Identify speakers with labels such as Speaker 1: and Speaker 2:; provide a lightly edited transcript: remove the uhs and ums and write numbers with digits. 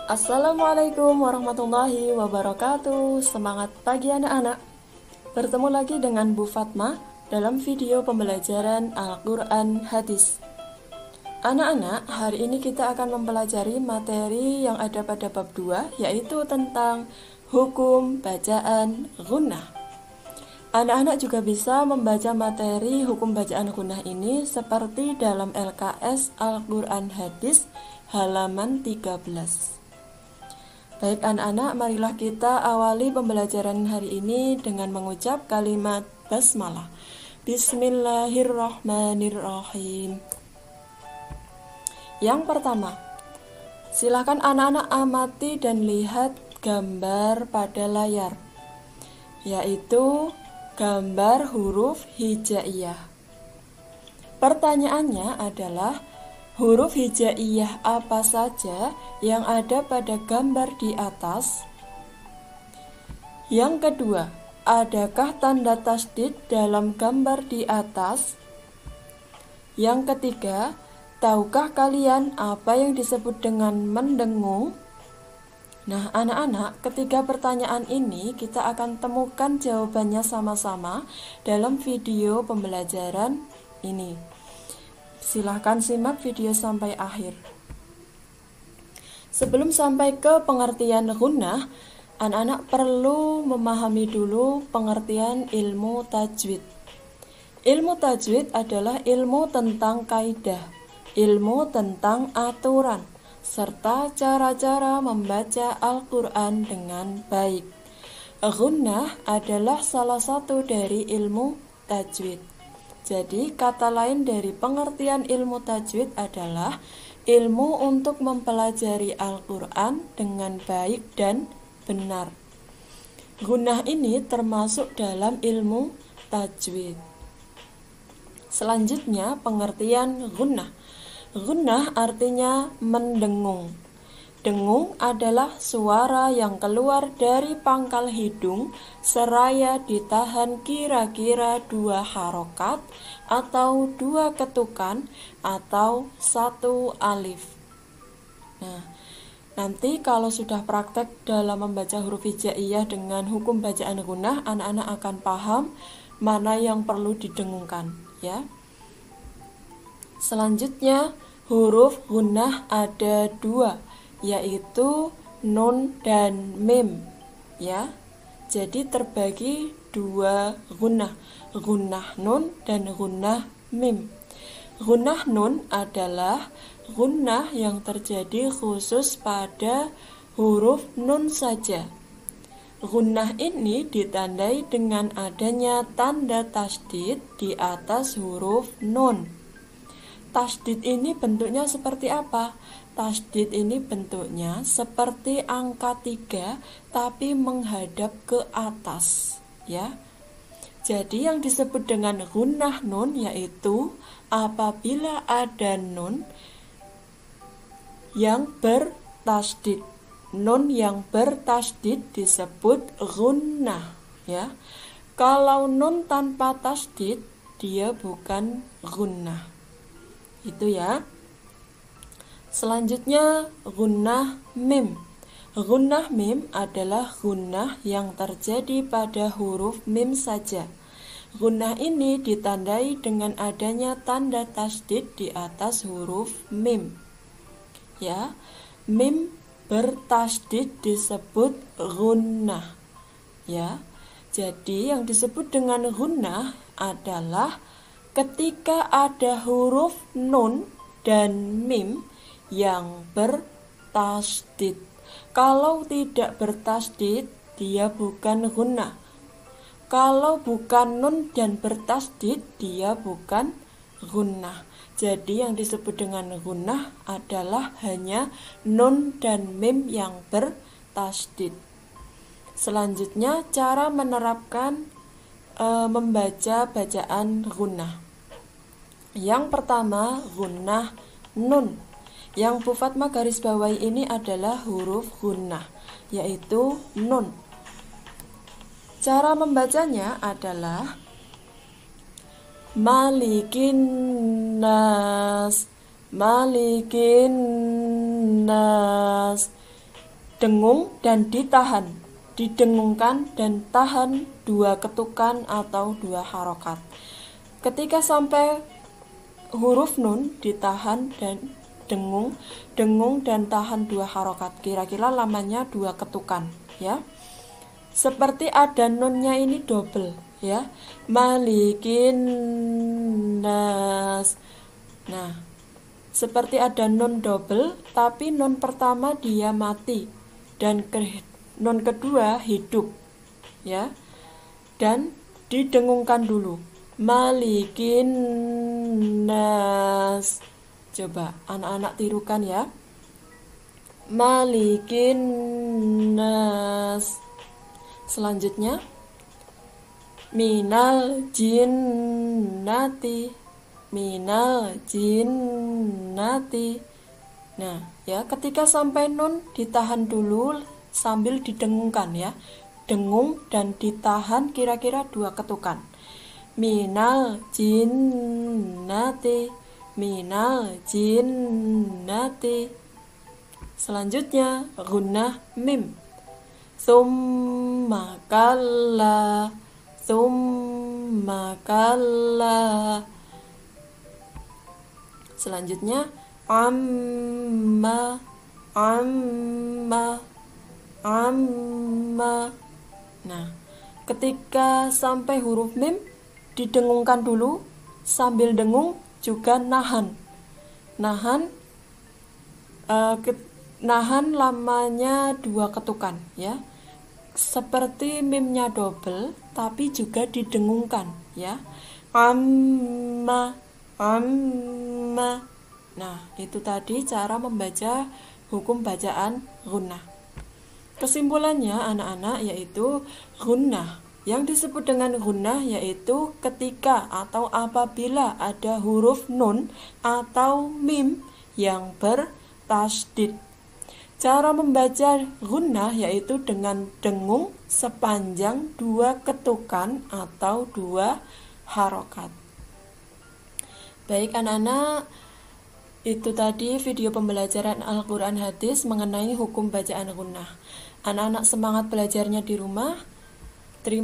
Speaker 1: Assalamualaikum warahmatullahi wabarakatuh. Semangat pagi anak-anak. Bertemu lagi dengan Bu Fatma dalam video pembelajaran Al-Quran Hadis. Anak-anak, hari ini kita akan mempelajari materi yang ada pada bab 2, yaitu tentang hukum bacaan gunnah. Anak-anak juga bisa membaca materi hukum bacaan gunnah ini seperti dalam LKS Al-Quran Hadis halaman 13. Baik anak-anak, marilah kita awali pembelajaran hari ini dengan mengucap kalimat basmalah. Bismillahirrahmanirrahim. Yang pertama, silakan anak-anak amati dan lihat gambar pada layar, yaitu gambar huruf hijaiyah. Pertanyaannya adalah, huruf hijaiyah apa saja yang ada pada gambar di atas? Yang kedua, adakah tanda tasdid dalam gambar di atas? Yang ketiga, tahukah kalian apa yang disebut dengan mendengung? Nah, anak-anak, ketiga pertanyaan ini kita akan temukan jawabannya sama-sama dalam video pembelajaran ini. Silahkan simak video sampai akhir. Sebelum sampai ke pengertian gunnah, anak-anak perlu memahami dulu pengertian ilmu tajwid. Ilmu tajwid adalah ilmu tentang kaidah, ilmu tentang aturan, serta cara-cara membaca Al-Quran dengan baik. Gunnah adalah salah satu dari ilmu tajwid. Jadi, kata lain dari pengertian ilmu tajwid adalah ilmu untuk mempelajari Al-Quran dengan baik dan benar. Gunnah ini termasuk dalam ilmu tajwid. Selanjutnya, pengertian gunnah. Gunnah artinya mendengung. Dengung adalah suara yang keluar dari pangkal hidung seraya ditahan kira-kira 2 harokat atau 2 ketukan atau 1 alif. Nah, nanti kalau sudah praktek dalam membaca huruf hijaiyah dengan hukum bacaan gunnah, anak-anak akan paham mana yang perlu didengungkan, ya. Selanjutnya, huruf gunnah ada 2, yaitu nun dan mim, ya. Jadi terbagi 2 gunnah, gunnah nun dan gunnah mim. Gunnah nun adalah gunnah yang terjadi khusus pada huruf nun saja. Gunnah ini ditandai dengan adanya tanda tasdid di atas huruf nun. Tasdid ini bentuknya seperti apa? Tasdid ini bentuknya seperti angka 3 tapi menghadap ke atas, ya. Jadi yang disebut dengan gunnah nun yaitu apabila ada nun yang bertasdid. Nun yang bertasdid disebut gunnah, ya. Kalau nun tanpa tasdid dia bukan gunnah. Itu ya. Selanjutnya gunnah mim. Gunnah mim adalah gunnah yang terjadi pada huruf mim saja. Gunnah ini ditandai dengan adanya tanda tasdid di atas huruf mim. Ya, mim bertasdid disebut gunnah. Ya. Jadi yang disebut dengan gunnah adalah ketika ada huruf nun dan mim yang bertasdid. Kalau tidak bertasdid, dia bukan gunnah. Kalau bukan nun dan bertasdid, dia bukan gunnah. Jadi yang disebut dengan gunnah adalah hanya nun dan mim yang bertasdid. Selanjutnya, cara menerapkan membaca bacaan gunnah. Yang pertama, gunnah nun. Yang Bu Fatma garis bawahi ini adalah huruf gunnah, yaitu nun. Cara membacanya adalah Malikin nas, Malikin nas. dengung dan ditahan, didengungkan dan tahan 2 ketukan atau 2 harokat. Ketika sampai huruf nun ditahan dan dengung dan tahan 2 harokat, kira-kira lamanya 2 ketukan ya. Seperti ada nunnya ini double ya, malikin nas. Nah, seperti ada nun double, tapi nun pertama dia mati dan nun kedua hidup ya, dan didengungkan dulu, malikin nas. Coba anak-anak tirukan ya, malikin nas. Selanjutnya minal jinnati, minal jinnati. Nah ya, ketika sampai nun ditahan dulu sambil didengungkan ya, dengung dan ditahan kira-kira 2 ketukan, minal jinnati, minal jinnati. Selanjutnya gunnah mim, summa kalla, summa kalla. Selanjutnya amma, amma, amma. Nah, ketika sampai huruf mim didengungkan dulu, sambil dengung juga nahan. Nahan lamanya 2 ketukan ya. Seperti mimnya double tapi juga didengungkan ya. Amma, amma. Nah, itu tadi cara membaca hukum bacaan gunnah. Kesimpulannya anak-anak yaitu gunnah. Yang disebut dengan gunnah yaitu ketika atau apabila ada huruf nun atau mim yang bertasydid. Cara membaca gunnah yaitu dengan dengung sepanjang 2 ketukan atau 2 harokat. Baik anak-anak, itu tadi video pembelajaran Al-Quran Hadis mengenai hukum bacaan gunnah. Anak-anak semangat belajarnya di rumah. Terima